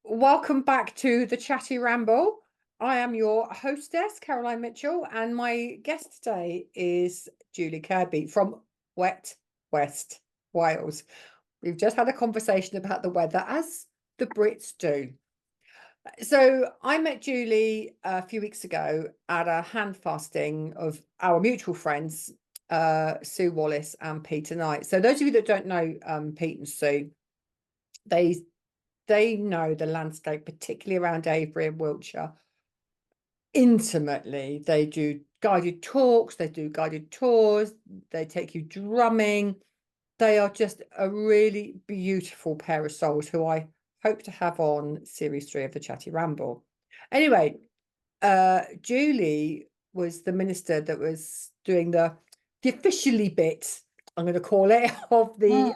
Welcome back to the Chatty Ramble. I am your hostess, Caroline Mitchell, and my guest today is Julie Kirby from Wet West Wales. We've just had a conversation about the weather, as the Brits do. So I met Julie a few weeks ago at a hand fasting of our mutual friends, Sue Wallace and Peter Knight. So those of you that don't know Pete and Sue, they they know the landscape, particularly around Avebury and Wiltshire, intimately. They do guided talks, they do guided tours, they take you drumming. They are just a really beautiful pair of souls who I hope to have on series 3 of the Chatty Ramble. Anyway, Julie was the minister that was doing the officially bit, I'm going to call it, of the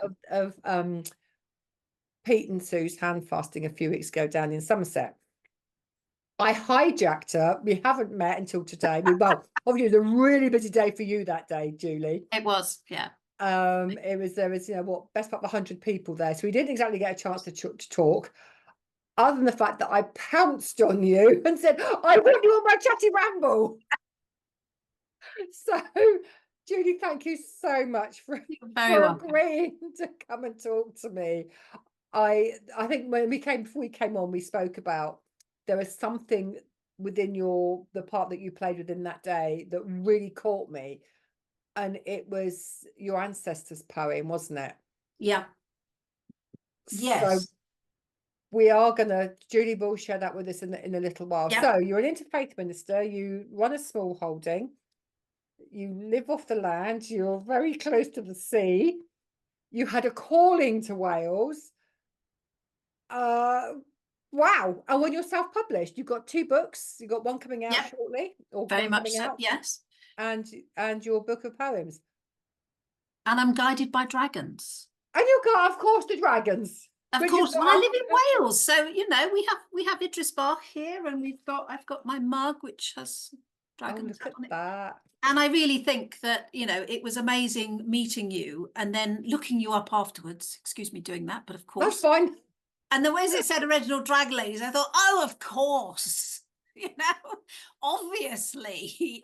Pete and Sue's hand fasting a few weeks ago down in Somerset. I hijacked her. We haven't met until today. Well, obviously it was a really busy day for you that day, Julie. It was, yeah. There was best part of 100 people there, so we didn't exactly get a chance to talk, other than the fact that I pounced on you and said, I want you on my Chatty Ramble. So, Julie, thank you so much for agreeing to come and talk to me. I think before we came on, we spoke about there was something within the part that you played within that day that really caught me, and it was your ancestors' poem, wasn't it? Yeah. So Yes. Julie will share that with us in a little while. Yeah. So you're an interfaith minister, you run a small holding, you live off the land, you're very close to the sea, you had a calling to Wales. Wow. And when you're self-published, you've got 2 books. You've got one coming out Yeah. shortly, or Very one much coming so. out, Yes. and your book of poems. And I'm guided by dragons. And you've got, of course, the dragons. Of Which is course, well, I live in Wales, so we have Idris Bar here, and I've got my mug which has dragons look at on it. that. And I really think that, it was amazing meeting you and then looking you up afterwards. Excuse me doing that, but of That's course. fine. And the ways it said original drag ladies, I thought, oh, of course. Obviously,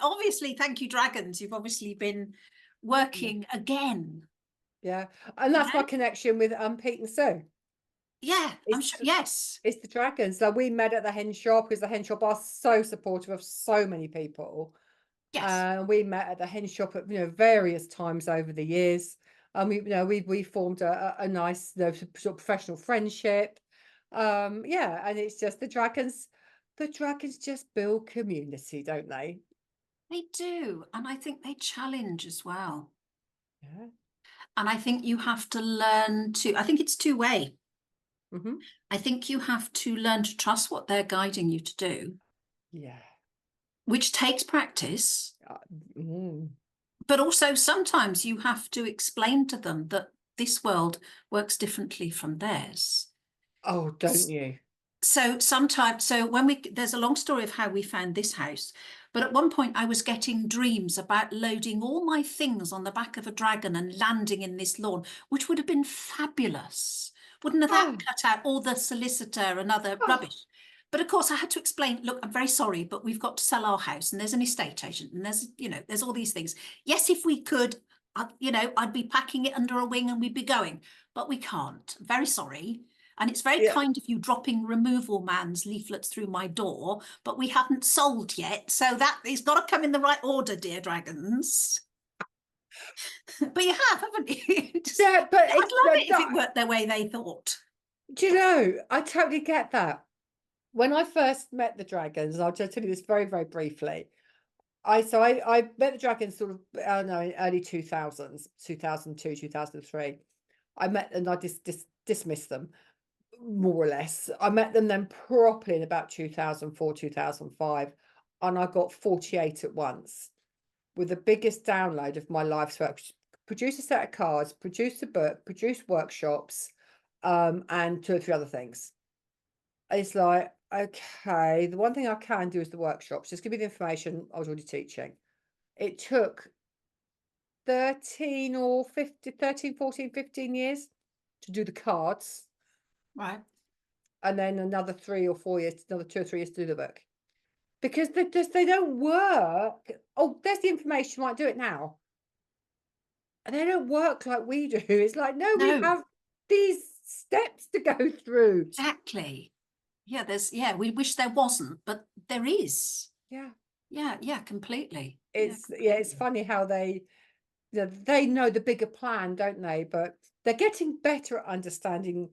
thank you, dragons. You've obviously been working again. Yeah. And that's my connection with Pete and Sue. Yeah, I'm sure. Yes. It's the dragons. So we met at the hen shop, because the hen shop are so supportive of so many people. Yes. We met at the hen shop at various times over the years. We formed a nice sort of professional friendship. Yeah, and it's just the dragons just build community, don't they? They do. And I think they challenge as well. Yeah. And I think you have to learn to, I think it's two-way. Mm-hmm. I think you have to learn to trust what they're guiding you to do. Yeah. Which takes practice. Mm. But also sometimes you have to explain to them that this world works differently from theirs. Oh, don't you? So there's a long story of how we found this house, but at one point I was getting dreams about loading all my things on the back of a dragon and landing in this lawn, which would have been fabulous. Wouldn't have that cut out all the solicitor and other rubbish? But of course I had to explain, look, I'm very sorry, but we've got to sell our house and there's an estate agent and there's all these things. Yes, if we could, I'd be packing it under a wing and we'd be going, but we can't. I'm very sorry. And it's very kind of you dropping removal man's leaflets through my door, but we haven't sold yet. So that it's got to come in the right order, dear dragons. But you have, haven't you? Yeah, but I'd love it if it worked the way they thought. do you know, I totally get that. When I first met the dragons, I'll just tell you this very, very briefly. I met the dragons sort of, I don't know, in early 2000s, 2002, 2003. I met and I dismissed them, more or less. I met them then properly in about 2004, 2005, and I got 48 at once, with the biggest download of my life's work. Produce a set of cards, produce a book, produce workshops, and 2 or 3 other things. It's like, okay, the one thing I can do is the workshops. Just give me the information I was already teaching. It took 13, 14, 15 years to do the cards. Right. and then another 3 or 4 years, another 2 or 3 years to do the book. Because they don't work. Oh, there's the information, right, do it now. And they don't work like we do. It's like, no, we No, have these steps to go through. exactly. Yeah, we wish there wasn't, but there is. Yeah. Yeah, completely. It's funny how they know the bigger plan, don't they? But they're getting better at understanding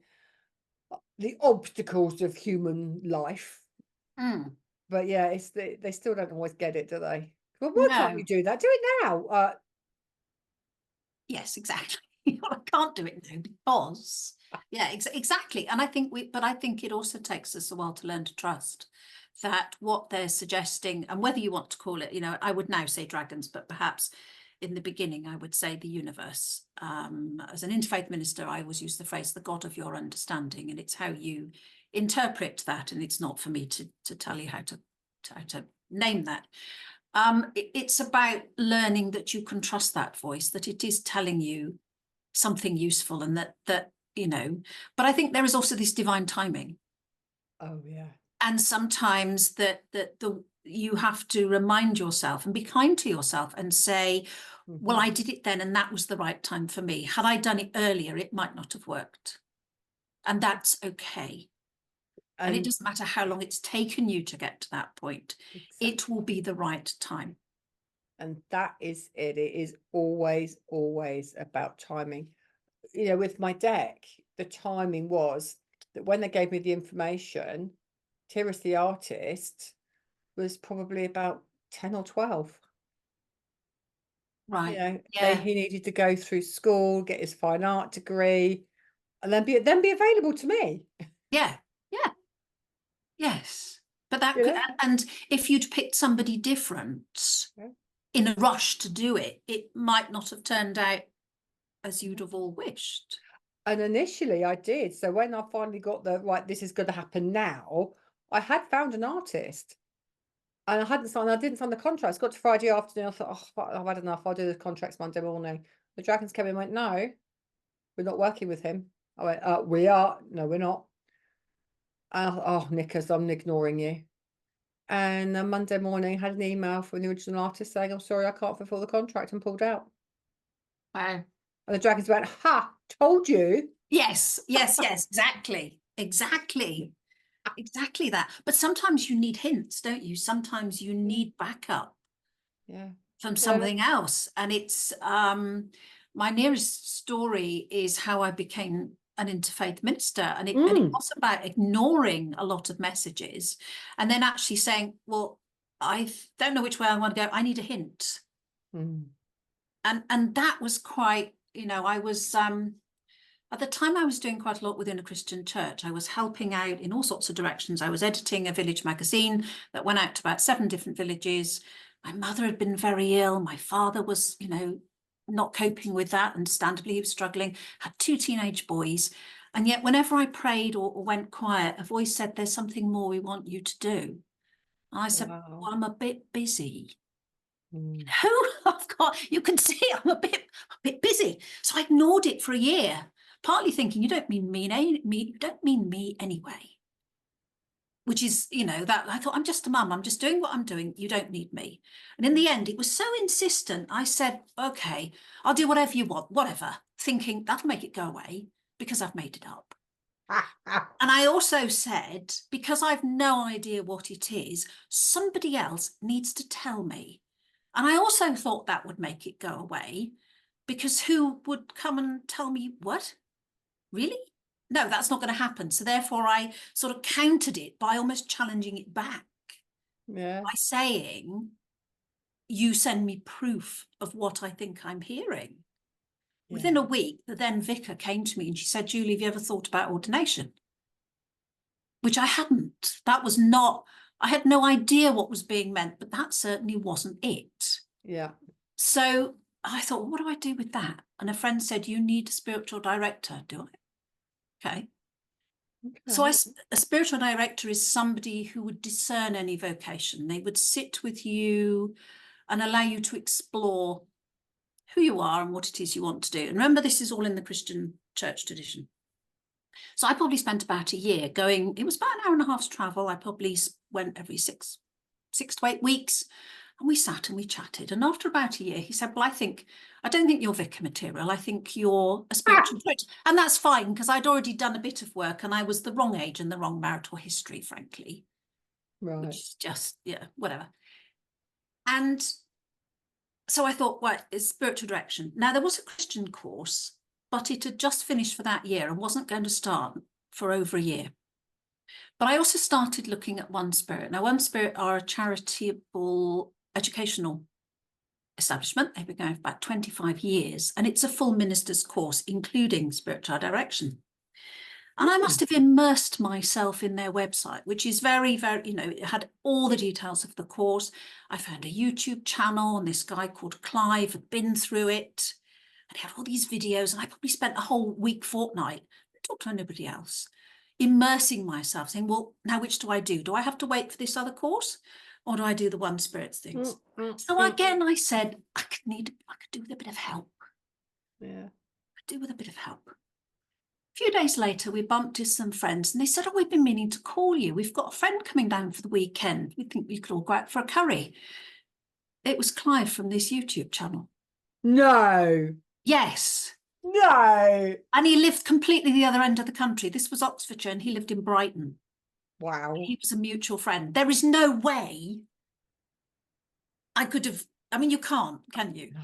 the obstacles of human life. Mm, But yeah, they still don't always get it, do they? Well, why can't you no. do that? Do it now. Yes, exactly. I can't do it now because, yeah, exactly. And I think I think it also takes us a while to learn to trust that what they're suggesting, and whether you want to call it, I would now say dragons, but perhaps in the beginning, I would say the universe. As an interfaith minister, I always use the phrase, the God of your understanding, and it's how you interpret that. And it's not for me to tell you how to name that. It's about learning that you can trust that voice, that it is telling you something useful, and that but I think there is also this divine timing. Oh yeah. And sometimes you have to remind yourself and be kind to yourself and say, well, I did it then and that was the right time for me. Had I done it earlier, it might not have worked. And that's okay. And it doesn't matter how long it's taken you to get to that point. Exactly. It will be the right time. And that is it. It is always about timing. With my deck, the timing was that when they gave me the information, Tyrus the artist was probably about 10 or 12. Right. He needed to go through school, get his fine art degree, and then be available to me. Yeah. Yes. But that You could, know? and if you'd picked somebody different Yeah. in a rush to do it, it might not have turned out as you'd have all wished. And initially I did. So when I finally got the right, this is going to happen now, I had found an artist. And I didn't sign the contracts. Got to Friday afternoon, I thought, oh, I've had enough. I'll do the contracts Monday morning. The Dragons came in and went, no, we're not working with him. I went, we are. No, we're not. Oh, Nicholas, I'm ignoring you. And then Monday morning, had an email from the original artist saying, I'm sorry, I can't fulfill the contract, and pulled out. Wow. And the Dragons went, ha, told you. Yes, exactly. Exactly that. But sometimes you need hints, don't you? Sometimes you need backup from something else. And it's my nearest story is how I became an interfaith minister, and it was about ignoring a lot of messages and then actually saying, well, I don't know which way I want to go. I need a hint. And that was quite, I was at the time I was doing quite a lot within a Christian church. I was helping out in all sorts of directions. I was editing a village magazine that went out to about 7 different villages. My mother had been very ill. My father was, not coping with that. Understandably, he was struggling, had 2 teenage boys. And yet whenever I prayed or went quiet, a voice said, there's something more we want you to do. And I said, well, I'm a bit busy. I've got, you can see I'm a bit busy. So I ignored it for a year, partly thinking, you don't mean me, you don't mean me anyway. Which is, that I thought, I'm just a mum, I'm just doing what I'm doing, you don't need me. And in the end, it was so insistent, I said, okay, I'll do whatever you want, whatever, thinking that'll make it go away because I've made it up. And I also said, because I've no idea what it is, somebody else needs to tell me. And I also thought that would make it go away, because who would come and tell me what? Really? No, that's not going to happen. So therefore I sort of countered it by almost challenging it back. By saying, you send me proof of what I think I'm hearing. Within a week, the then vicar came to me and she said, Julie, have you ever thought about ordination? Which I hadn't. That was not, I had no idea what was being meant, but that certainly wasn't it. Yeah. So I thought, what do I do with that? And a friend said, you need a spiritual director. Do I? Okay. So a spiritual director is somebody who would discern any vocation. They would sit with you and allow you to explore who you are and what it is you want to do. And remember, this is all in the Christian church tradition. So I probably spent about a year going, it was about an hour and a half's travel. I probably went every six to 8 weeks, and we sat and we chatted. And after about a year, he said, well, I don't think you're vicar material. I think you're a spiritual director. And that's fine, because I'd already done a bit of work and I was the wrong age and the wrong marital history, frankly. Right. Which is just, yeah, whatever. And so I thought, what is spiritual direction? Now, there was a Christian course, but it had just finished for that year and wasn't going to start for over a year. But I also started looking at One Spirit. Now, One Spirit are a charitable educational establishment. They've been going for about 25 years, and it's a full minister's course, including spiritual direction. And I must have immersed myself in their website, which is very, very, it had all the details of the course. I found a YouTube channel, and this guy called Clive had been through it, and he had all these videos, and I probably spent a whole week, fortnight, talked to anybody else, immersing myself, saying, well, now which do I do? Do I have to wait for this other course, or do I do the One Spirit things? So again, I said, I could do with a bit of help. Yeah. I could do with a bit of help. A few days later, we bumped into some friends, and they said, oh, we've been meaning to call you. We've got a friend coming down for the weekend. We think we could all go out for a curry. It was Clive from this YouTube channel. No. Yes. No. And he lived completely the other end of the country. This was Oxfordshire, and he lived in Brighton. Wow. He was a mutual friend. There is no way I could have, you can't, can you? No.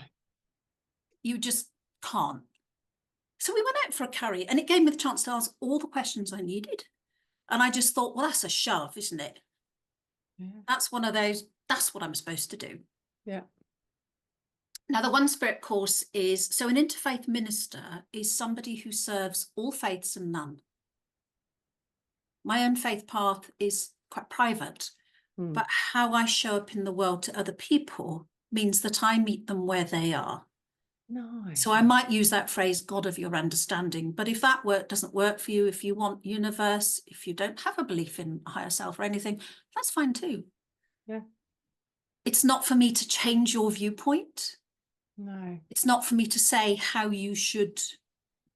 You just can't. So we went out for a curry, and it gave me the chance to ask all the questions I needed. And I just thought, well, that's a shove, isn't it? Yeah. That's one of those, that's what I'm supposed to do. Yeah. Now, the One Spirit course is, so an interfaith minister is somebody who serves all faiths and none. My own faith path is quite private, but how I show up in the world to other people means that I meet them where they are. Nice. So I might use that phrase, God of your understanding, but if that doesn't work for you, if you want universe, if you don't have a belief in a higher self or anything, that's fine too. Yeah. It's not for me to change your viewpoint. No. It's not for me to say how you should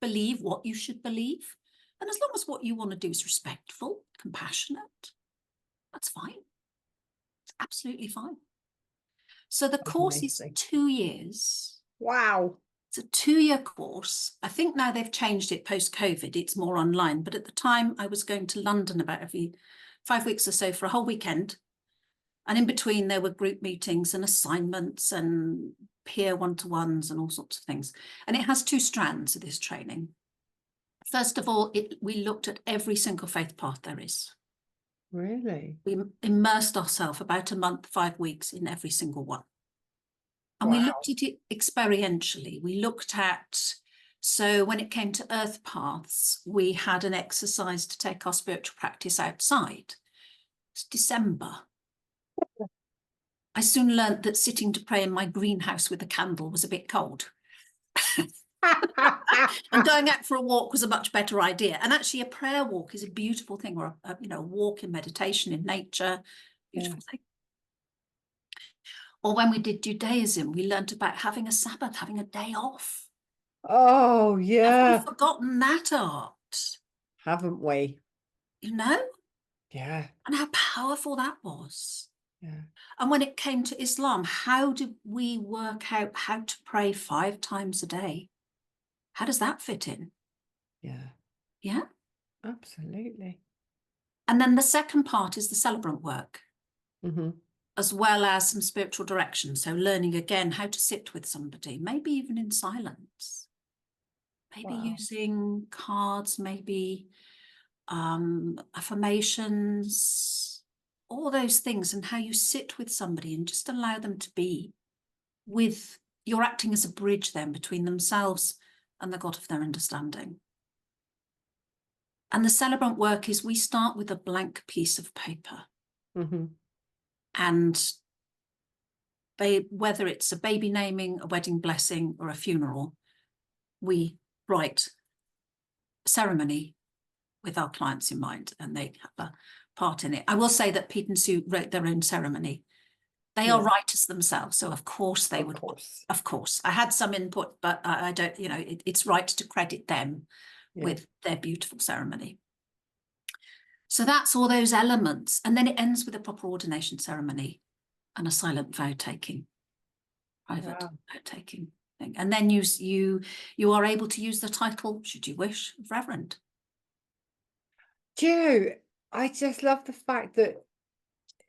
believe, what you should believe. And as long as what you want to do is respectful, compassionate, that's fine. It's absolutely fine. So the course is 2 years. Wow. It's a 2-year course. I think now they've changed it post-COVID. It's more online. But at the time, I was going to London about every 5 weeks or so for a whole weekend. And in between, there were group meetings and assignments and peer one-to-ones and all sorts of things. And it has 2 strands of this training. First of all, we looked at every single faith path there is. Really? We immersed ourselves about a month, 5 weeks in every single one. And we looked at it experientially. We looked at, so when it came to earth paths, we had an exercise to take our spiritual practice outside. It's December. I soon learnt that sitting to pray in my greenhouse with a candle was a bit cold. And going out for a walk was a much better idea. And actually a prayer walk is a beautiful thing, or a walk in meditation in nature, beautiful thing. Or when we did Judaism, we learnt about having a Sabbath, having a day off. Oh, yeah. Have we forgotten that art? Haven't we? Yeah. And how powerful that was. Yeah. And when it came to Islam, how did we work out how to pray 5 times a day? How does that fit in? Yeah. Yeah. Absolutely. And then the second part is the celebrant work. Mm-hmm. As well as some spiritual direction. So learning again how to sit with somebody, maybe even in silence, maybe using cards, maybe affirmations, all those things, and how you sit with somebody and just allow them to be with, you're acting as a bridge then between themselves and the God of their understanding. And the celebrant work is we start with a blank piece of paper. Mm-hmm. And whether it's a baby naming, a wedding blessing, or a funeral, we write ceremony with our clients in mind, and they have a part in it. I will say that Pete and Sue wrote their own ceremony. They are writers themselves, so of course they would. Of course, I had some input, but I don't. It's right to credit them with their beautiful ceremony. So that's all those elements. And then it ends with a proper ordination ceremony and a silent vow taking, private vow taking thing. And then you are able to use the title, should you wish, of Reverend. Joe, I just love the fact that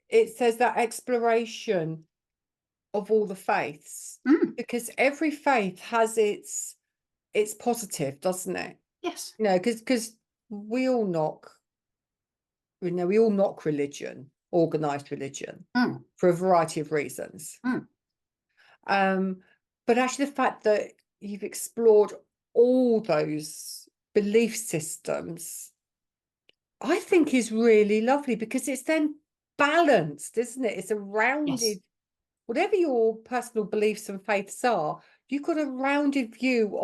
it says that exploration of all the faiths, because every faith has its positive, doesn't it? Yes. You know, because we all knock religion, organized religion, for a variety of reasons. But actually the fact that you've explored all those belief systems, I think is really lovely, because it's then balanced, isn't it? It's a rounded, whatever your personal beliefs and faiths are, you've got a rounded view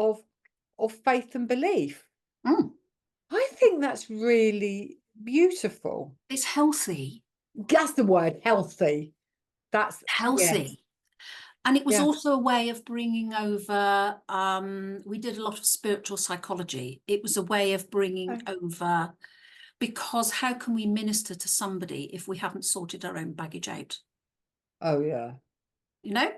of faith and belief. I think that's really beautiful. It's healthy. That's the word, healthy. That's healthy. Yes. And it was also a way of bringing over, we did a lot of spiritual psychology. It was a way of bringing over, because how can we minister to somebody if we haven't sorted our own baggage out? Oh, yeah. You know?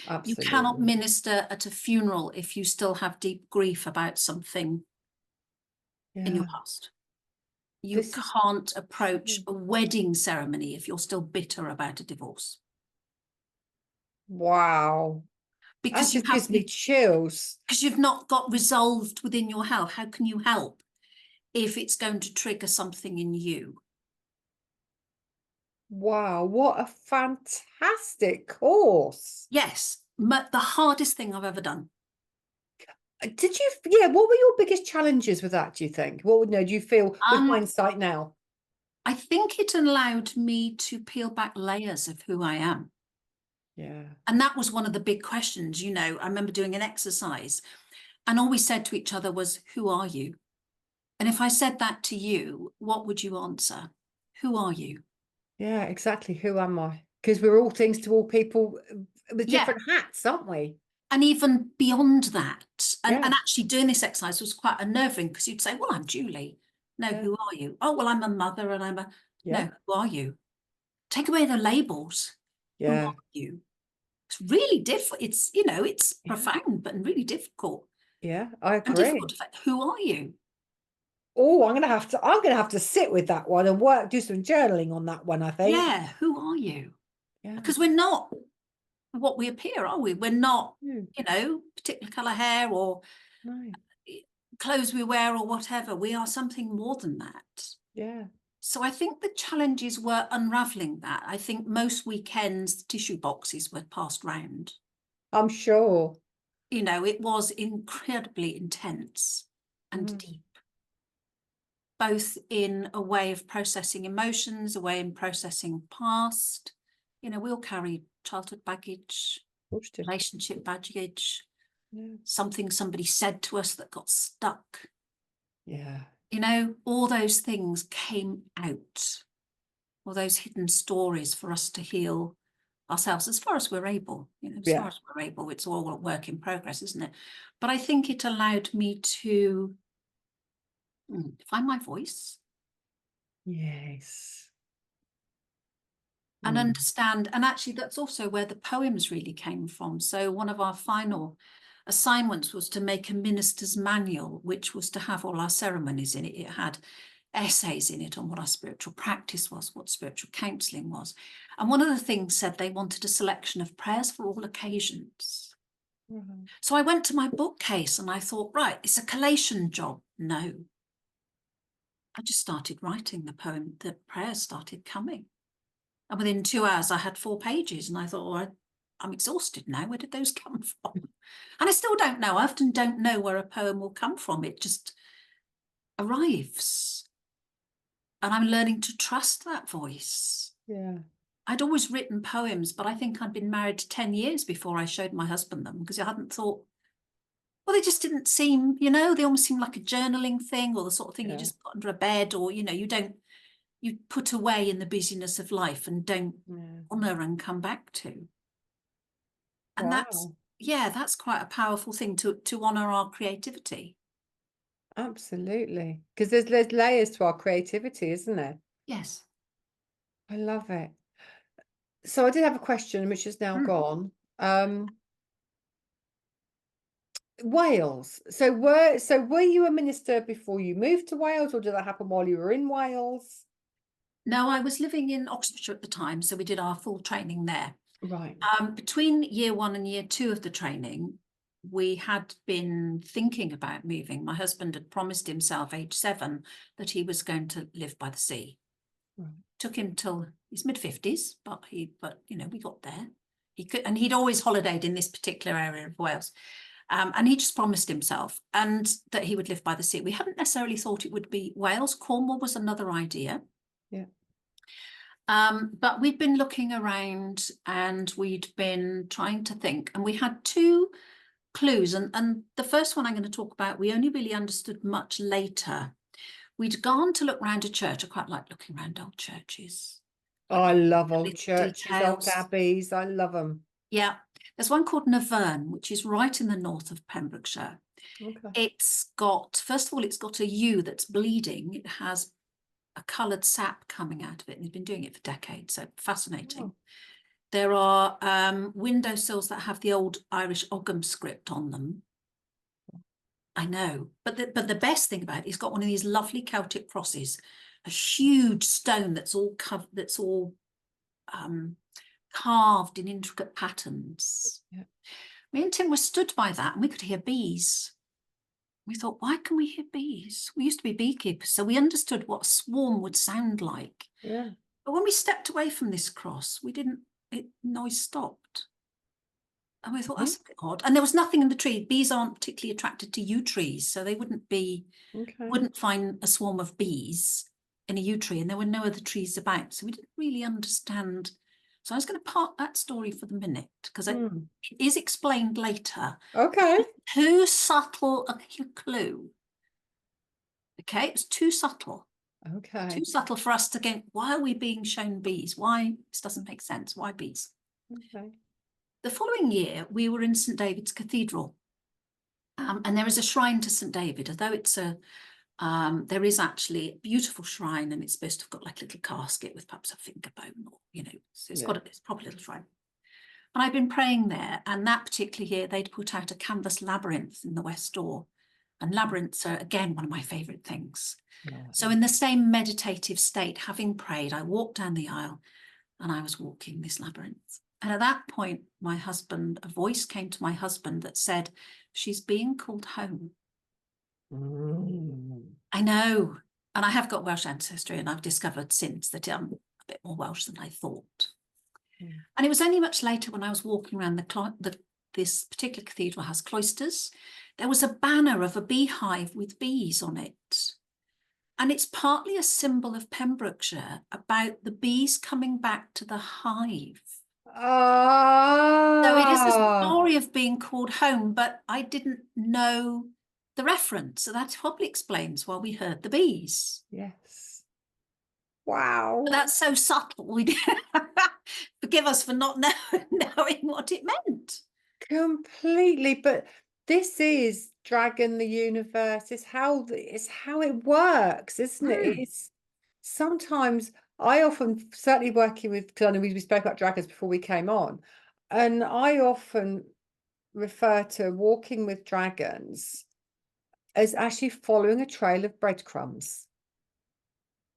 Absolutely. You cannot minister at a funeral if you still have deep grief about something in your past. You can't approach a wedding ceremony if you're still bitter about a divorce. Wow. Because that just gives me chills. Because you've not got resolved within your health. How can you help if it's going to trigger something in you? Wow, what a fantastic course. Yes, the hardest thing I've ever done. Did you, what were your biggest challenges with that, do you think? What do you feel with hindsight now? I think it allowed me to peel back layers of who I am. Yeah. And that was one of the big questions, I remember doing an exercise, and all we said to each other was, who are you? And if I said that to you, what would you answer? Who are you? Yeah, exactly. Who am I? Because we're all things to all people with different hats, aren't we? And even beyond that, and actually doing this exercise was quite unnerving, because you'd say, well, I'm Julie. No, who are you? Oh, well, I'm a mother and I'm a, no, who are you? Take away the labels. Who are you? It's really difficult. It's, it's profound, but really difficult. Yeah, I agree. And difficult to find, who are you? Oh, I'm gonna have to sit with that one and do some journaling on that one, I think. Yeah, who are you? Yeah. Because we're not what we appear, are we? We're not, particular colour hair or clothes we wear or whatever. We are something more than that. Yeah. So I think the challenges were unravelling that. I think most weekends tissue boxes were passed round. I'm sure. It was incredibly intense and deep, both in a way of processing emotions, a way in processing past. We all carry childhood baggage, relationship baggage, something somebody said to us that got stuck. Yeah. All those things came out, all those hidden stories for us to heal ourselves as far as we're able, as far as we're able. It's all a work in progress, isn't it? But I think it allowed me to find my voice. Yes. And understand, and actually that's also where the poems really came from. So one of our final assignments was to make a minister's manual, which was to have all our ceremonies in it. It had essays in it on what our spiritual practice was, what spiritual counselling was. And one of the things said they wanted a selection of prayers for all occasions. So I went to my bookcase and I thought, right, it's a collation job. No. I just started writing the poem. The prayers started coming. And within 2 hours, I had 4 pages. And I thought, oh, I'm exhausted now. Where did those come from? And I still don't know. I often don't know where a poem will come from. It just arrives. And I'm learning to trust that voice. Yeah. I'd always written poems, but I think I'd been married 10 years before I showed my husband them, because I hadn't thought, well, they just didn't seem, they almost seemed like a journaling thing, or the sort of thing you just put under a bed, or, you put away in the busyness of life and don't honour and come back to. And that's quite a powerful thing, to honour our creativity. Absolutely. Because there's layers to our creativity, isn't there? Yes. I love it. So I did have a question which is now Mm. gone. Wales. So were you a minister before you moved to Wales, or did that happen while you were in Wales? No, I was living in Oxfordshire at the time, so we did our full training there. Right. Between year 1 and year 2 of the training, we had been thinking about moving. My husband had promised himself, age 7, that he was going to live by the sea. Right. Took him till his mid-50s, but you know, we got there. He could, and he'd always holidayed in this particular area of Wales. And he just promised himself and that he would live by the sea. We hadn't necessarily thought it would be Wales. Cornwall was another idea. Yeah. But we'd been looking around and we'd been trying to think, and we had 2 clues. And the first one I'm going to talk about, we only really understood much later. We'd gone to look round a church. I quite like looking around old churches. I love old Little churches, old details. abbeys. I love them. Yeah. There's one called Naverne, which is right in the north of Pembrokeshire. Okay. It's got, first of all, it's got a yew that's bleeding. It has a coloured sap coming out of it, and he's been doing it for decades. So fascinating. Oh. There are windowsills that have the old Irish Ogham script on them. I know, but the best thing about it, he's got one of these lovely Celtic crosses, a huge stone that's all covered, that's all carved in intricate patterns. Yeah. Me and Tim were stood by that, and we could hear bees. We thought, why can we hear bees? We used to be beekeepers, so we understood what a swarm would sound like. Yeah. But when we stepped away from this cross, we didn't, noise stopped. And we thought, that's a bit odd. And there was nothing in the tree. Bees aren't particularly attracted to yew trees, so they wouldn't Okay. find a swarm of bees in a yew tree, and there were no other trees about. So we didn't really understand. So I was going to park that story for the minute, because it is explained later. Okay. Too subtle a clue. Okay, it was too subtle. Okay. Too subtle for us to go, why are we being shown bees? Why? This doesn't make sense. Why bees? Okay. The following year, we were in St David's Cathedral, and there is a shrine to St David, although it's there is actually a beautiful shrine, and it's supposed to have got like a little casket with perhaps a finger bone, or, you know, so it's got it's a proper little shrine. And I've been praying there, and that particular year, they'd put out a canvas labyrinth in the west door, and labyrinths are, again, one of my favourite things. So in the same meditative state, having prayed, I walked down the aisle, and I was walking this labyrinth. And at that point, a voice came to my husband that said, she's being called home. I know. And I have got Welsh ancestry, and I've discovered since that I'm a bit more Welsh than I thought. And it was only much later, when I was walking around this particular cathedral has cloisters, there was a banner of a beehive with bees on it. And it's partly a symbol of Pembrokeshire, about the bees coming back to the hive. So it is a story of being called home, but I didn't know the reference. So that probably explains why we heard the bees. Yes. Wow. But that's so subtle. Forgive us for not knowing what it meant. Completely. But this is Dragon the Universe. It's how it works, isn't it? It's sometimes I often, certainly working with, because I know we spoke about dragons before we came on, and I often refer to walking with dragons as actually following a trail of breadcrumbs.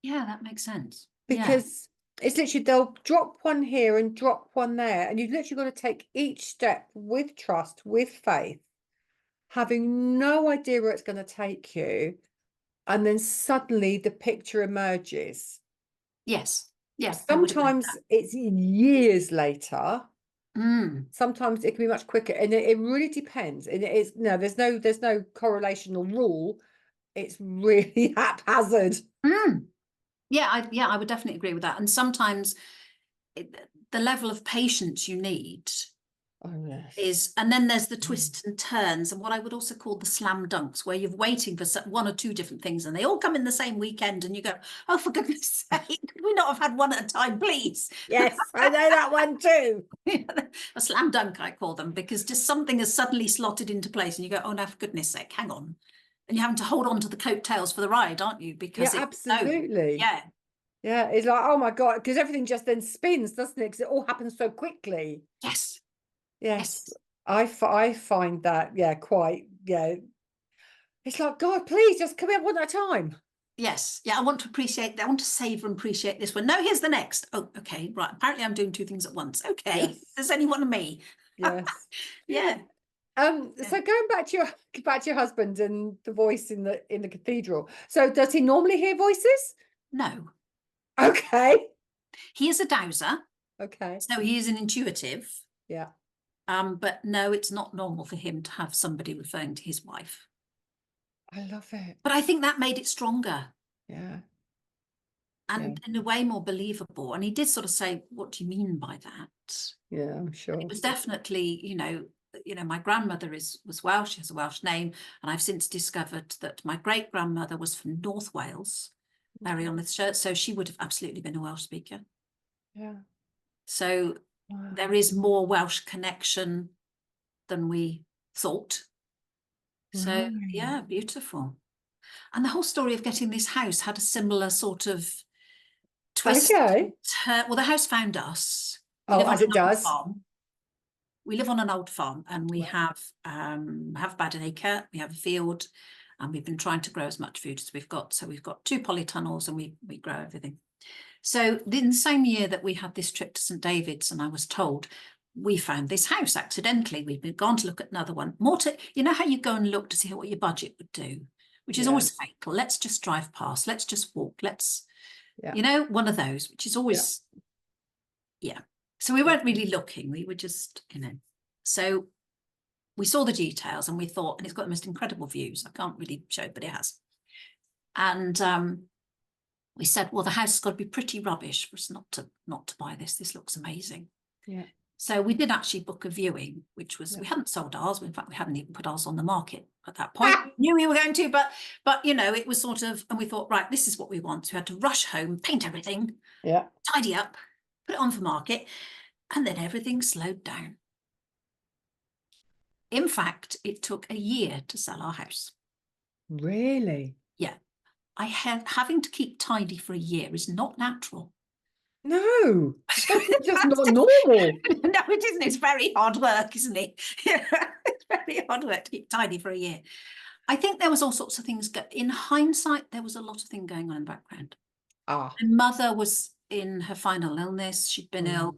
Yeah, that makes sense. Because it's literally, they'll drop one here and drop one there, and you've literally got to take each step with trust, with faith, having no idea where it's going to take you, and then suddenly the picture emerges. Yes. Sometimes it's years later. Sometimes it can be much quicker, and it really depends. And it is, no, there's no correlation or rule. It's really haphazard. Yeah, I would definitely agree with that. And sometimes the level of patience you need is, and then there's the twists and turns, and what I would also call the slam dunks, where you're waiting for one or two different things, and they all come in the same weekend, and you go, oh, for goodness sake, could we not have had one at a time, please? Yes, I know that one too. A slam dunk, I call them, because just something has suddenly slotted into place, and you go, oh, no, for goodness sake, hang on. And you're having to hold on to the coattails for the ride, aren't you? Because Yeah, it's so, absolutely. yeah. Yeah, it's like, oh my God, because everything just then spins, doesn't it? Because it all happens so quickly. Yes. Yes, I find that, yeah, quite, yeah. It's like, God, please just come here one at a time. Yes. Yeah. I want to savor and appreciate this one. No, here's the next. Oh, okay. Right. Apparently I'm doing 2 things at once. Okay. Yes. There's only one of me. Yes. Yeah. So going back to your husband and the voice in the cathedral. So does he normally hear voices? No. Okay. He is a dowser. Okay. So he is an intuitive. Yeah. But no, it's not normal for him to have somebody referring to his wife. I love it. But I think that made it stronger. Yeah. And in a way more believable. And he did sort of say, what do you mean by that? Yeah, I'm sure. It was definitely, my grandmother was Welsh, she has a Welsh name. And I've since discovered that my great grandmother was from North Wales, very on the shirt. So she would have absolutely been a Welsh speaker. Yeah. So Wow. there is more Welsh connection than we thought. So Right. yeah, beautiful. And the whole story of getting this house had a similar sort of twist. Okay. Well, the house found us. Oh, as it does. Farm. We live on an old farm, and we have about an acre. We have a field, and we've been trying to grow as much food as we've got. So we've got 2 polytunnels, and we grow everything. So in the same year that we had this trip to St David's, and I was told, we found this house accidentally. We've been gone to look at another one. More to, you know how you go and look to see what your budget would do, which is always fatal. Let's just drive past. Let's just walk. Let's, one of those, which is always, So we weren't really looking. We were just, So we saw the details and we thought, and it's got the most incredible views. I can't really show it, but it has. And we said, well, the house has got to be pretty rubbish for us not to buy this. This looks amazing. Yeah. So we did actually book a viewing, which was, we hadn't sold ours. In fact, we hadn't even put ours on the market at that point. We knew we were going to, but it was sort of, and we thought, right, this is what we want. So we had to rush home, paint everything, tidy up, put it on for market, and then everything slowed down. In fact, it took a year to sell our house. Really? Yeah. Having to keep tidy for a year is not natural. No, it's just not normal. No, it isn't. It's very hard work, isn't it? It's very hard work to keep tidy for a year. I think there was all sorts of things. In hindsight, there was a lot of things going on in the background. My mother was in her final illness. She'd been ill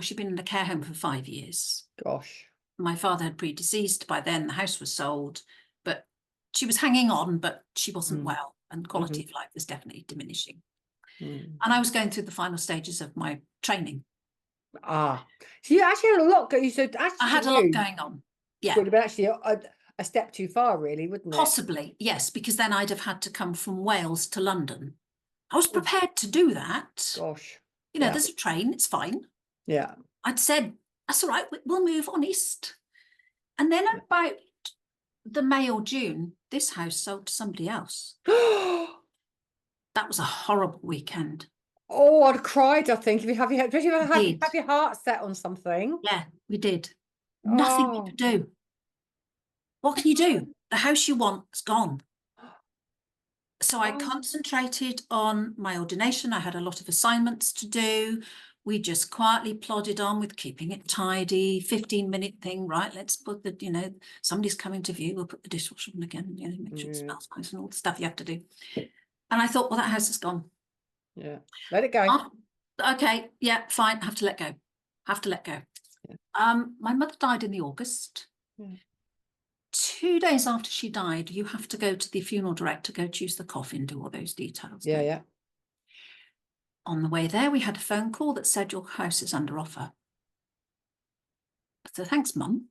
she'd been in a care home for 5 years. Gosh. My father had predeceased by then. The house was sold, but she was hanging on, but she wasn't well, and quality of life was definitely diminishing. And I was going through the final stages of my training. So you actually had a lot going. I had a lot going on. Yeah. Would have been actually a step too far, really, wouldn't it? Possibly, yes, because then I'd have had to come from Wales to London. I was prepared to do that. Gosh. There's a train, it's fine. Yeah. I'd said, that's all right, we'll move on east. And then about the May or June, this house sold to somebody else. That was a horrible weekend. Oh, I'd cried, I think. If you have your heart set on something. Yeah, we did. Nothing we could do. What can you do? The house you want is gone. So I concentrated on my ordination. I had a lot of assignments to do. We just quietly plodded on with keeping it tidy, 15-minute thing, right? Let's put the, somebody's coming to view. We'll put the dishwasher on again, make sure it smells nice and all the stuff you have to do. And I thought, well, that house is gone. Yeah. Let it go. Okay. Yeah, fine. Have to let go. Yeah. My mother died in the August. Yeah. 2 days after she died, you have to go to the funeral director, go choose the coffin, do all those details. Yeah. On the way there, we had a phone call that said your house is under offer. So thanks, Mum.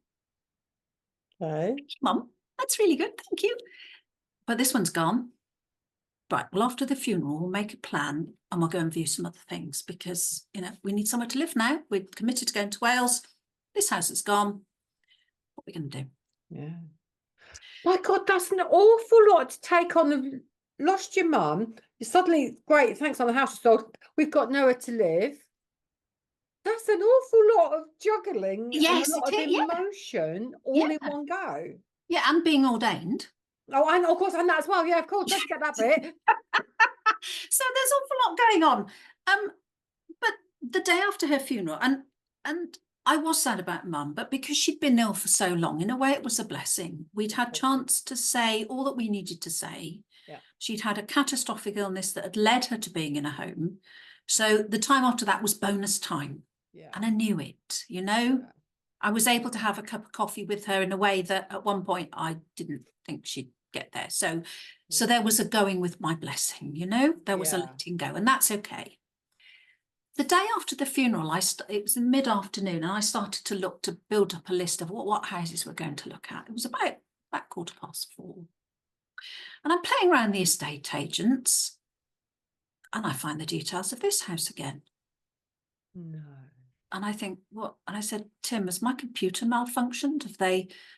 Okay. Thank you, Mum. That's really good. Thank you. But this one's gone. Right. Well, after the funeral, we'll make a plan and we'll go and view some other things because, we need somewhere to live now. We're committed to going to Wales. This house is gone. What are we going to do? Yeah. My God, that's an awful lot to take on. Lost your mum. You're suddenly, great, thanks on the house is sold. We've got nowhere to live. That's an awful lot of juggling. Yes, and a lot of emotion all in one go. Yeah, and being ordained. Oh, and of course, and that as well. Yeah, of course, don't forget that bit. So there's an awful lot going on. But the day after her funeral, and I was sad about Mum, but because she'd been ill for so long, in a way, it was a blessing. We'd had chance to say all that we needed to say. Yeah. She'd had a catastrophic illness that had led her to being in a home. So the time after that was bonus time. Yeah. And I knew it, you know. Yeah. I was able to have a cup of coffee with her in a way that at one point I didn't think she'd get there. So there was a going with my blessing, you know, there was a letting go, and that's okay. The day after the funeral, it was in mid-afternoon, and I started to build up a list of what houses we're going to look at. It was about 4:15. And I'm playing around the estate agents, and I find the details of this house again. No. And I think, what? And I said, Tim, has my computer malfunctioned?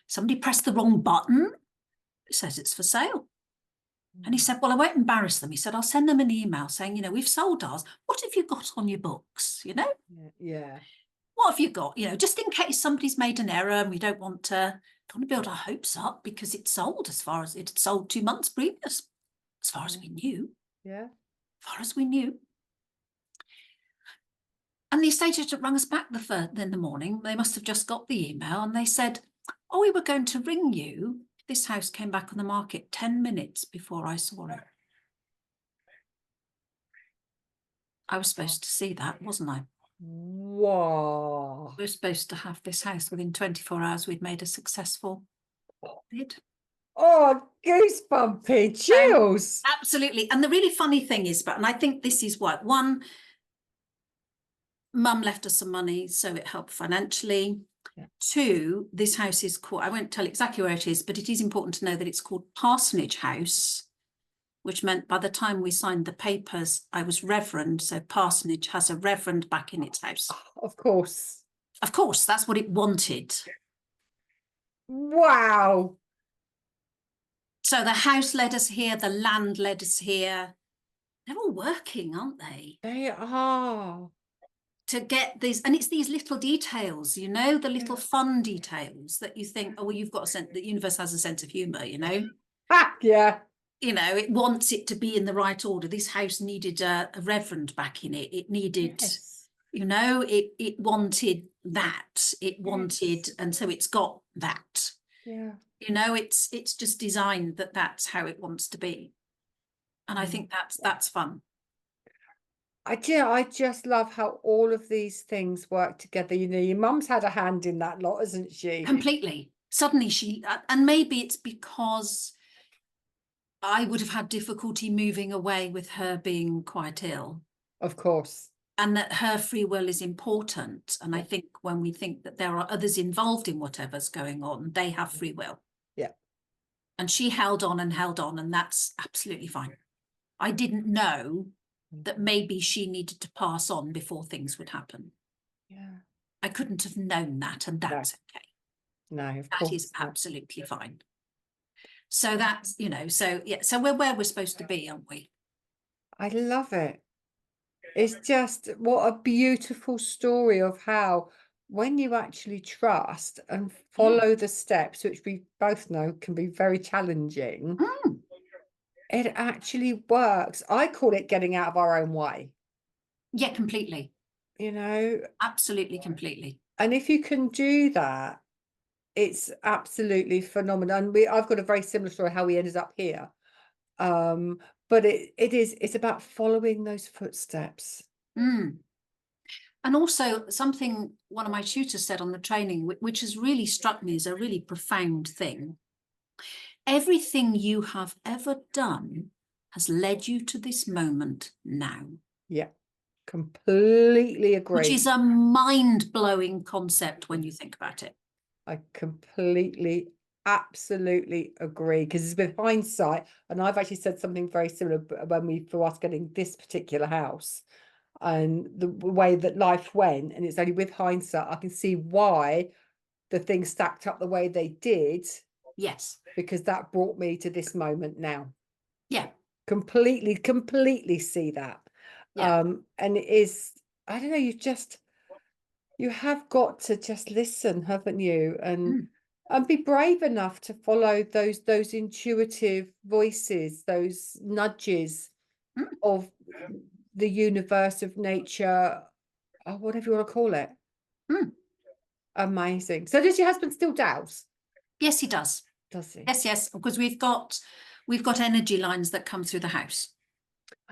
Somebody pressed the wrong button? It says it's for sale. And he said, well, I won't embarrass them. He said, I'll send them an email saying, you know, we've sold ours. What have you got on your books? You know? Yeah. What have you got? You know, just in case somebody's made an error and we don't want to build our hopes up because it's sold it had sold 2 months previous, as far as we knew. Yeah. As far as we knew. And the estate agent rang us back in the morning. They must have just got the email, and they said, oh, we were going to ring you. This house came back on the market 10 minutes before I saw it. I was supposed to see that, wasn't I? Wow. We were supposed to have this house within 24 hours. We'd made a successful bid. Oh, goosebumpy chills. Absolutely. And the really funny thing is, and I think this is what, one, Mum left us some money, so it helped financially. Yeah. 2, this house is called, I won't tell exactly where it is, but it is important to know that it's called Parsonage House, which meant by the time we signed the papers, I was Reverend. So Parsonage has a Reverend back in its house. Of course. Of course, that's what it wanted. Wow. So the house led us here, the land led us here. They're all working, aren't they? They are. To get these, and it's these little details, you know, the little fun details that you think, oh, well, you've got a sense, the universe has a sense of humour, you know. Yeah. You know, it wants it to be in the right order. This house needed a Reverend back in it. It needed, you know, it wanted that. It wanted, and so it's got that. Yeah. You know, it's just designed that's how it wants to be. And I think that's fun. I just love how all of these things work together. You know, your mum's had a hand in that lot, hasn't she? Completely. Suddenly and maybe it's because I would have had difficulty moving away with her being quite ill. Of course. And that her free will is important. And I think when we think that there are others involved in whatever's going on, they have free will. Yeah. And she held on, and that's absolutely fine. I didn't know that maybe she needed to pass on before things would happen. Yeah. I couldn't have known that, and that's okay. No, of course. That is absolutely fine. So that's, you know, so we're where we're supposed to be, aren't we? I love it. It's just what a beautiful story of how when you actually trust and follow the steps, which we both know can be very challenging, it actually works. I call it getting out of our own way. Yeah, completely. You know? Absolutely, completely. And if you can do that, it's absolutely phenomenal. And I've got a very similar story how we ended up here. But it's about following those footsteps. And also something one of my tutors said on the training, which has really struck me as a really profound thing. Everything you have ever done has led you to this moment now. Yeah, completely agree. Which is a mind-blowing concept when you think about it. I completely, absolutely agree, because it's with hindsight, and I've actually said something very similar for us getting this particular house and the way that life went, and it's only with hindsight I can see why the things stacked up the way they did. Yes. Because that brought me to this moment now. Yeah. Completely see that. Yeah. And it is, I don't know, you have got to just listen, haven't you? And And be brave enough to follow those intuitive voices, those nudges Mm, of the universe, of nature, or whatever you want to call it. mm. Amazing. So does your husband still douse? Yes, he does. Does he? Yes, because we've got energy lines that come through the house.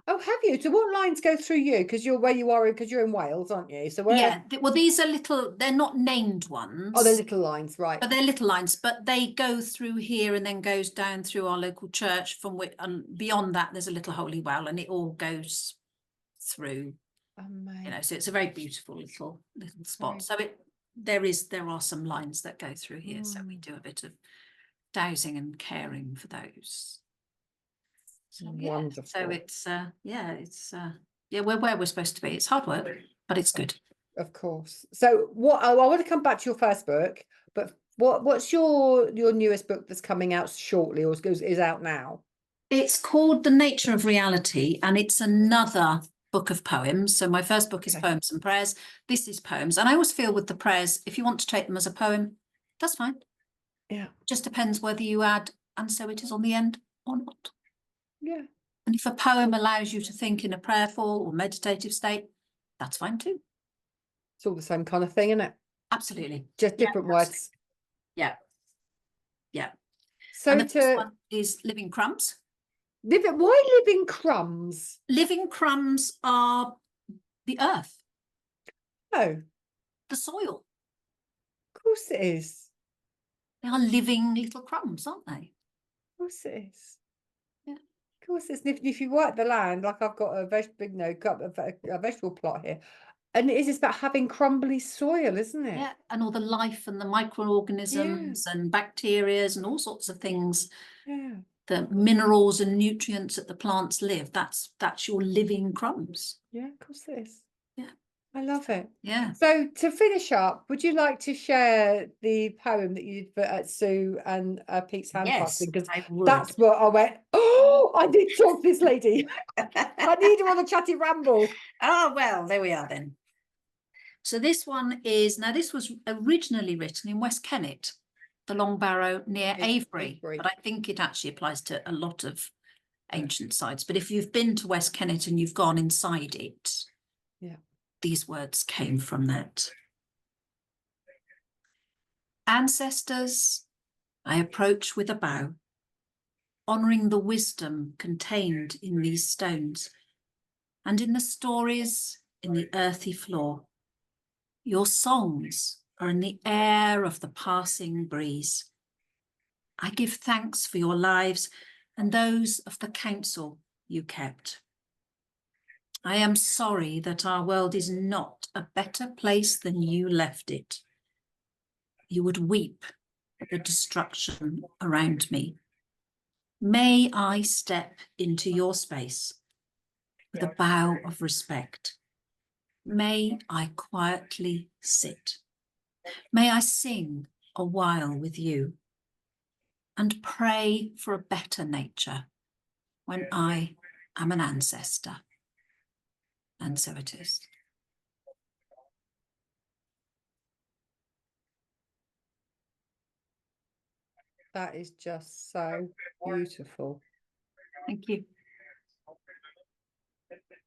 Oh, have you? So what lines go through you? Because you're where you are, because you're in Wales, aren't you? So where? Yeah, well, these are little, they're not named Oh, they're ones, little lines, right? but they're little lines, but they go through here and then goes down through our local church, from which, and beyond that, there's a little holy well, and it all goes through, Amazing. so it's a very beautiful little spot. So there are some lines that go through here. So we do a bit of dowsing and caring for those. So, Wonderful. So it's we're where we're supposed to be. It's hard work, but it's good. Of course. So what I want to come back to your first book, but what's your newest book that's coming out shortly, or is out now? It's called The Nature of Reality, and it's another book of poems. So my first book is Poems and Prayers. This is poems. And I always feel with the prayers, if you want to take them as a poem, that's fine. Yeah. Just depends whether you add "and so it is" on the end or not. Yeah. And if a poem allows you to think in a prayerful or meditative state, that's fine too. It's all the same kind of thing, isn't it? Absolutely. Just different words. Yeah. Yeah. So and the first one is Living Crumbs. Why living crumbs? Living crumbs are the earth. Oh. The soil. Of course it is. They are living little crumbs, aren't they? Of course it is. Yeah. Of course it's. If you work the land, like I've got a vegetable plot here, and it is just about having crumbly soil, isn't it? Yeah, and all the life and the microorganisms and bacteria and all sorts of things. Yeah. The minerals and nutrients that the plants live. That's your living crumbs. Yeah, of course it is. Yeah. I love it. Yeah. So to finish up, would you like to share the poem that you did at Sue and Pete's handcrafting? Because that's what I went, oh, I need to talk to this lady. I need her on the Chatty Ramble. Oh, well, there we are then. So this one is, now this was originally written in West Kennet, the Long Barrow near Avebury, but I think it actually applies to a lot of ancient sites. But if you've been to West Kennet and you've gone inside it, these words came from that. Ancestors, I approach with a bow, honouring the wisdom contained in these stones and in the stories in the earthy floor. Your songs are in the air of the passing breeze. I give thanks for your lives and those of the counsel you kept. I am sorry that our world is not a better place than you left it. You would weep at the destruction around me. May I step into your space with a bow of respect. May I quietly sit. May I sing a while with you and pray for a better nature when I am an ancestor. And so it is. That is just so beautiful. Thank you.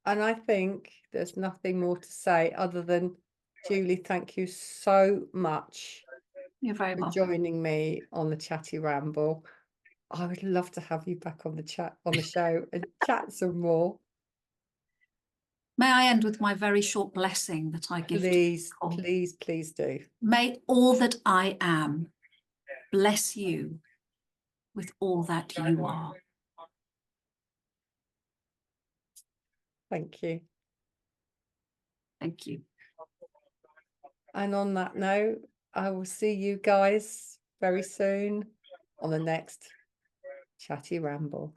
And I think there's nothing more to say other than, Julie, thank you so much. You're very for welcome. joining me on the Chatty Ramble. I would love to have you back on the show and chat some more. May I end with my very short blessing that I give? Please, please, please do. May all that I am bless you with all that you are. Thank you. Thank you. And on that note, I will see you guys very soon on the next Chatty Ramble.